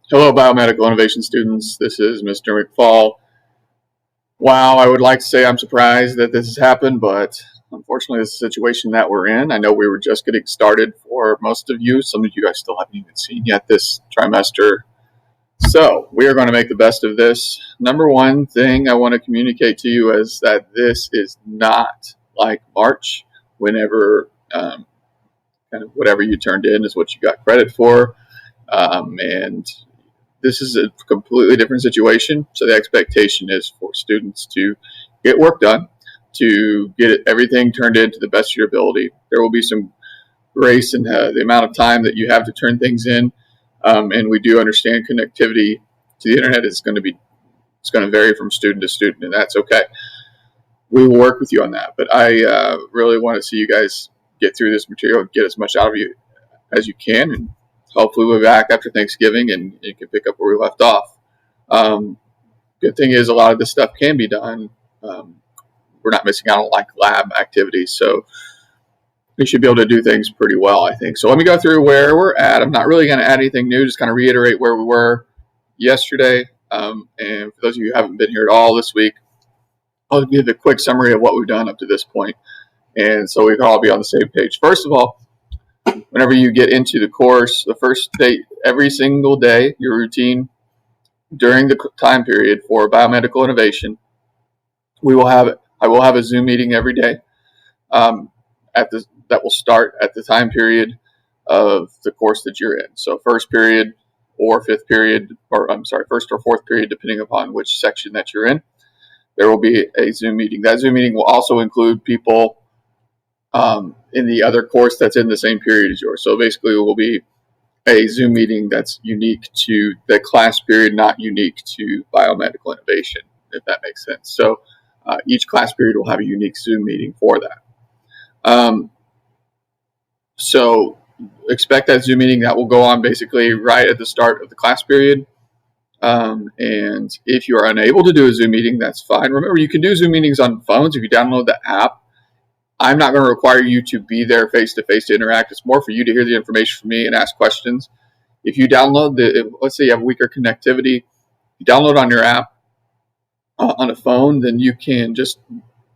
Hello, Biomedical Innovation students. This is Mr. McFall. Wow, I would like to say I'm surprised that this has happened, but unfortunately, it's a situation that we're in. I know we were just getting started for most of you. Some of you I still haven't even seen yet this trimester. So we are going to make the best of this. Number one thing I want to communicate to you is that this is not like March, whenever kind of whatever you turned in is what you got credit for. And this is a completely different situation. So the expectation is for students to get work done, to get everything turned in to the best of your ability. There will be some grace in the amount of time that you have to turn things in. And we do understand connectivity to the internet is going to vary from student to student, and that's okay. We will work with you on that. But I really want to see you guys get through this material and get as much out of you as you can, and hopefully we'll be back after Thanksgiving and you can pick up where we left off. Good thing is a lot of this stuff can be done. We're not missing out on like lab activities, so we should be able to do things pretty well, I think. So let me go through where we're at. I'm not really going to add anything new, just kind of reiterate where we were yesterday. And for those of you who haven't been here at all this week, I'll give a quick summary of what we've done up to this point, and so we can all be on the same page. First of all, whenever you get into the course, the first day, every single day, your routine during the time period for Biomedical Innovation, I will have a Zoom meeting every day that will start at the time period of the course that you're in. So first period or fifth period, or I'm sorry, first or fourth period, depending upon which section that you're in, there will be a Zoom meeting. That Zoom meeting will also include people in the other course that's in the same period as yours. So basically it will be a Zoom meeting that's unique to the class period, not unique to Biomedical Innovation, if that makes sense. So each class period will have a unique Zoom meeting for that. So expect that Zoom meeting that will go on basically right at the start of the class period. And if you are unable to do a Zoom meeting, that's fine. Remember, you can do Zoom meetings on phones if you download the app. I'm not going to require you to be there face-to-face to interact. It's more for you to hear the information from me and ask questions. If you download let's say you have weaker connectivity, you download on your app on a phone, then you can just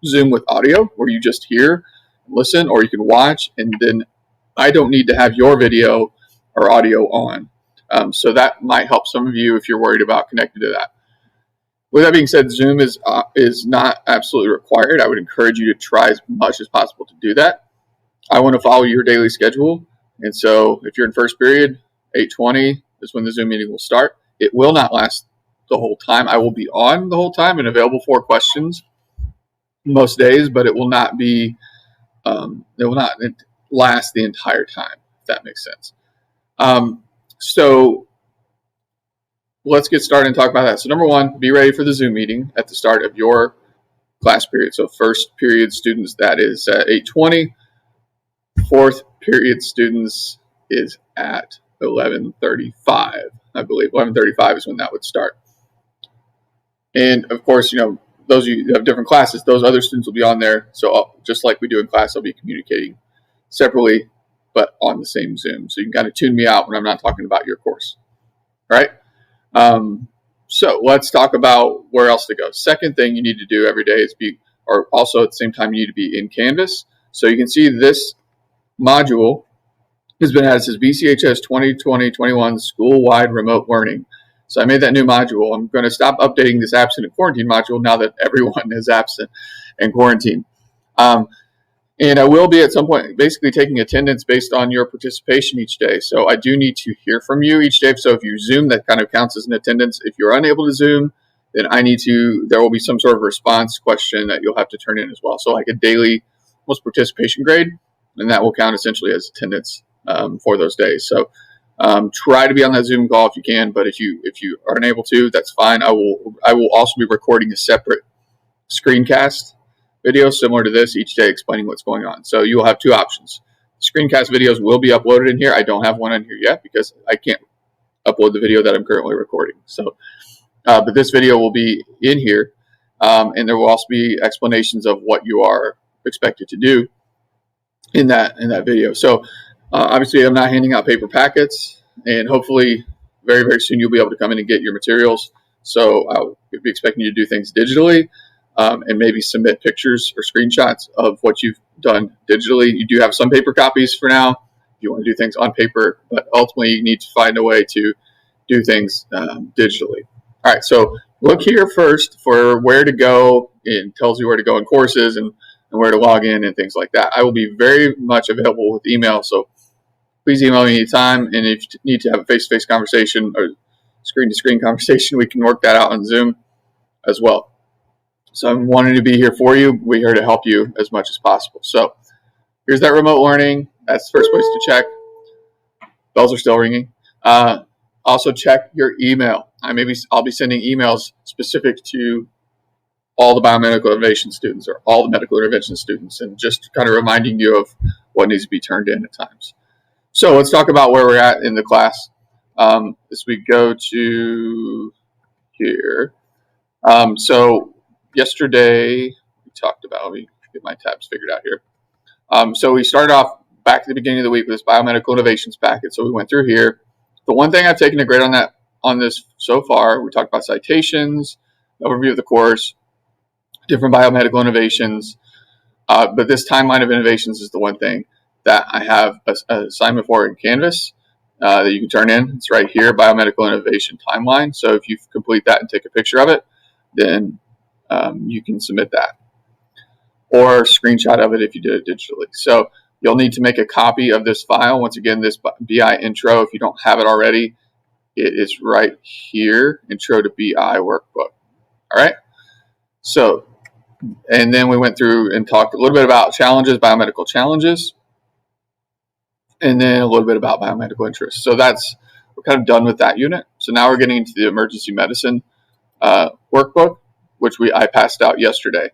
Zoom with audio where you just hear, listen, or you can watch, and then I don't need to have your video or audio on. So that might help some of you if you're worried about connecting to that. With that being said, Zoom is not absolutely required. I would encourage you to try as much as possible to do that. I want to follow your daily schedule. And so if you're in first period, 8:20 is when the Zoom meeting will start. It will not last the whole time. I will be on the whole time and available for questions most days, but it will not last the entire time, if that makes sense. So let's get started and talk about that. So number one, be ready for the Zoom meeting at the start of your class period. So first period students, that is at 8:20. Fourth period students is at 11:35. I believe 11:35 is when that would start. And of course, those of you who have different classes, those other students will be on there. So just like we do in class, I'll be communicating separately, but on the same Zoom. So you can kind of tune me out when I'm not talking about your course. All right? So let's talk about where else to go. Second thing you need to do every day is also at the same time, you need to be in Canvas. So you can see this module has been added. It says BCHS 2020-21 School-Wide Remote Learning. So I made that new module. I'm going to stop updating this absent and quarantine module now that everyone is absent and quarantined. And I will be at some point basically taking attendance based on your participation each day. So I do need to hear from you each day. So if you Zoom, that kind of counts as an attendance. If you're unable to Zoom, then there will be some sort of response question that you'll have to turn in as well. So like a daily almost participation grade, and that will count essentially as attendance for those days. So try to be on that Zoom call if you can, but if you are unable to, that's fine. I will also be recording a separate screencast video similar to this each day explaining what's going on. So you will have two options. Screencast videos will be uploaded in here. I don't have one in here yet because I can't upload the video that I'm currently recording. So, but this video will be in here, and there will also be explanations of what you are expected to do in that video. So obviously I'm not handing out paper packets, and hopefully very, very soon you'll be able to come in and get your materials. So I'll be expecting you to do things digitally, and maybe submit pictures or screenshots of what you've done digitally. You do have some paper copies for now if you want to do things on paper, but ultimately you need to find a way to do things digitally. All right, so look here first for where to go. It tells you where to go in courses and where to log in and things like that. I will be very much available with email, so please email me anytime. And if you need to have a face-to-face conversation or screen-to-screen conversation, we can work that out on Zoom as well. So I'm wanting to be here for you. We're here to help you as much as possible. So here's that remote learning. That's the first place to check. Bells are still ringing. Also check your email. I'll be sending emails specific to all the biomedical innovation students or all the medical intervention students, and just kind of reminding you of what needs to be turned in at times. So let's talk about where we're at in the class. As we go to here. So yesterday we talked about, let me get my tabs figured out here. So we started off back at the beginning of the week with this biomedical innovations packet. So we went through here. The one thing I've taken a grade on this so far, we talked about citations, overview of the course, different biomedical innovations, but this timeline of innovations is the one thing that I have an assignment for in Canvas that you can turn in. It's right here, biomedical innovation timeline. So if you complete that and take a picture of it, then you can submit that, or screenshot of it if you did it digitally. So you'll need to make a copy of this file. Once again, this BI intro, if you don't have it already, it is right here, intro to BI workbook. All right. So, and then we went through and talked a little bit about challenges, biomedical challenges, and then a little bit about biomedical interests. So we're kind of done with that unit. So now we're getting into the emergency medicine workbook, which I passed out yesterday.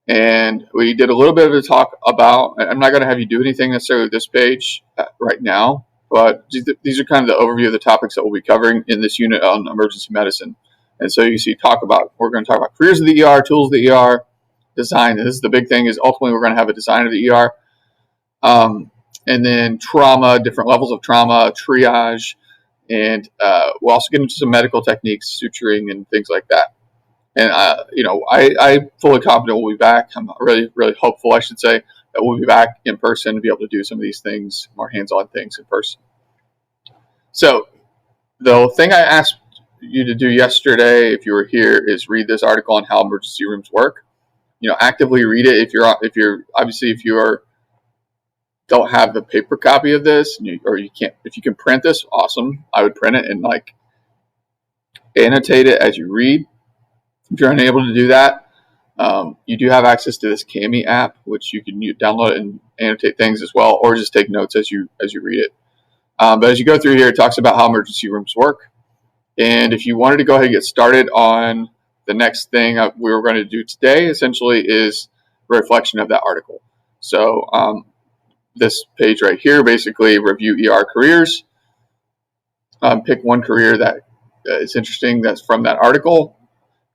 And we did a little bit of a talk about, I'm not going to have you do anything necessarily with this page right now, but these are kind of the overview of the topics that we'll be covering in this unit on emergency medicine. And so you see, we're going to talk about careers of the ER, tools of the ER, design. And this is the big thing, is ultimately we're going to have a design of the ER. And then trauma, different levels of trauma, triage, and we'll also get into some medical techniques, suturing and things like that. And, I'm fully confident we'll be back. I'm really, really hopeful, I should say, that we'll be back in person to be able to do some of these things, more hands-on things in person. So the thing I asked you to do yesterday, if you were here, is read this article on how emergency rooms work. Actively read it. If you don't have the paper copy of this, if you can print this, awesome. I would print it and annotate it as you read. If you're unable to do that, you do have access to this Cami app, which you can download and annotate things as well, or just take notes as you read it. But as you go through here, it talks about how emergency rooms work. And if you wanted to go ahead and get started on the next thing we were going to do today, essentially is a reflection of that article. So this page right here, basically review ER careers. Pick one career that is interesting that's from that article.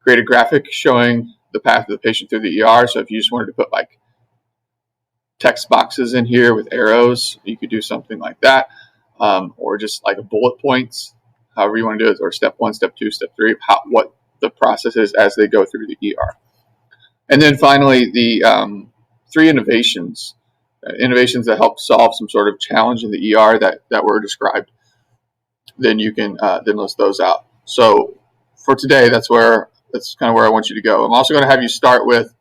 Create a graphic showing the path of the patient through the ER. So if you just wanted to put text boxes in here with arrows, you could do something like that, or just a bullet points, however you want to do it, or step 1, step 2, step 3, what the process is as they go through the ER. And then finally, the 3 innovations that help solve some sort of challenge in the ER that were described. Then you can then list those out. So for today, that's kind of where I want you to go. I'm also going to have you start with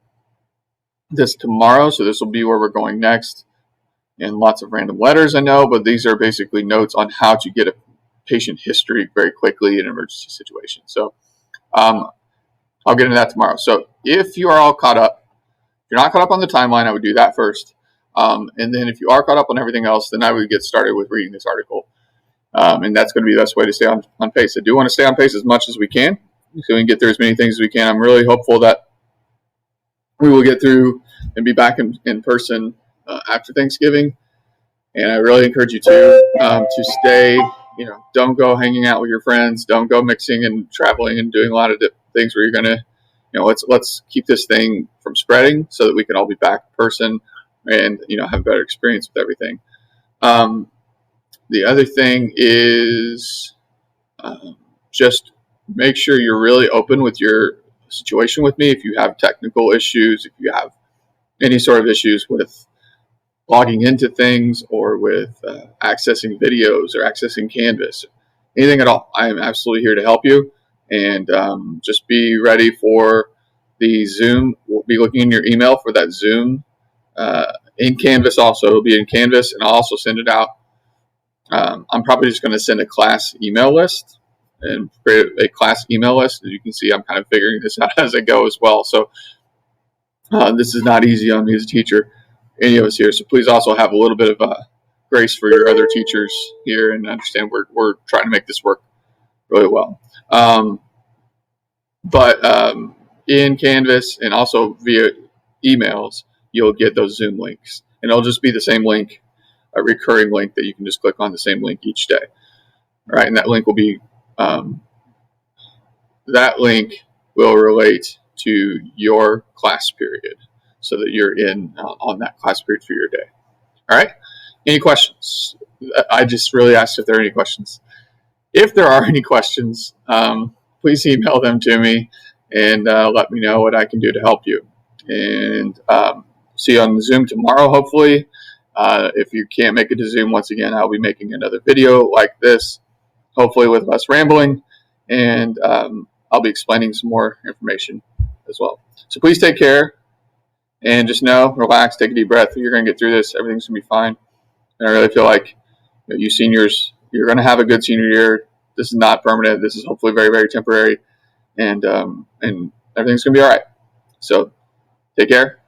this tomorrow. So this will be where we're going next. And lots of random letters, I know, but these are basically notes on how to get a patient history very quickly in an emergency situation. So I'll get into that tomorrow. So if you are all caught up, if you're not caught up on the timeline, I would do that first. And then if you are caught up on everything else, then I would get started with reading this article. And that's going to be the best way to stay on pace. I do want to stay on pace as much as we can, so we can get through as many things as we can. I'm really hopeful that we will get through and be back in person after Thanksgiving. And I really encourage you to stay, don't go hanging out with your friends. Don't go mixing and traveling and doing a lot of things where you're going to, let's keep this thing from spreading so that we can all be back in person and, have a better experience with everything. The other thing is, Just make sure you're really open with your situation with me. If you have technical issues, if you have any sort of issues with logging into things or with accessing videos or accessing Canvas, anything at all, I am absolutely here to help you. And just be ready for the Zoom. We'll be looking in your email for that Zoom in Canvas also. It'll be in Canvas, and I'll also send it out. I'm probably just going to send a class email list and create a class email list. As you can see, I'm kind of figuring this out as I go as well. So this is not easy on me as a teacher, any of us here. So please also have a little bit of grace for your other teachers here, and understand we're trying to make this work really well. But in Canvas and also via emails, you'll get those Zoom links, and it'll just be the same link, a recurring link that you can just click on, the same link each day. All right, and that link will be relate to your class period, so that you're in on that class period for your day. All right. Any questions? I just really asked if there are any questions. If there are any questions, please email them to me and let me know what I can do to help you. And see you on Zoom tomorrow, hopefully. If you can't make it to Zoom, once again, I'll be making another video like this, hopefully with less rambling, and I'll be explaining some more information as well. So please take care, and just know, relax, take a deep breath. You're going to get through this. Everything's going to be fine. And I really feel like you seniors, you're going to have a good senior year. This is not permanent. This is hopefully very, very temporary, and everything's going to be all right. So take care.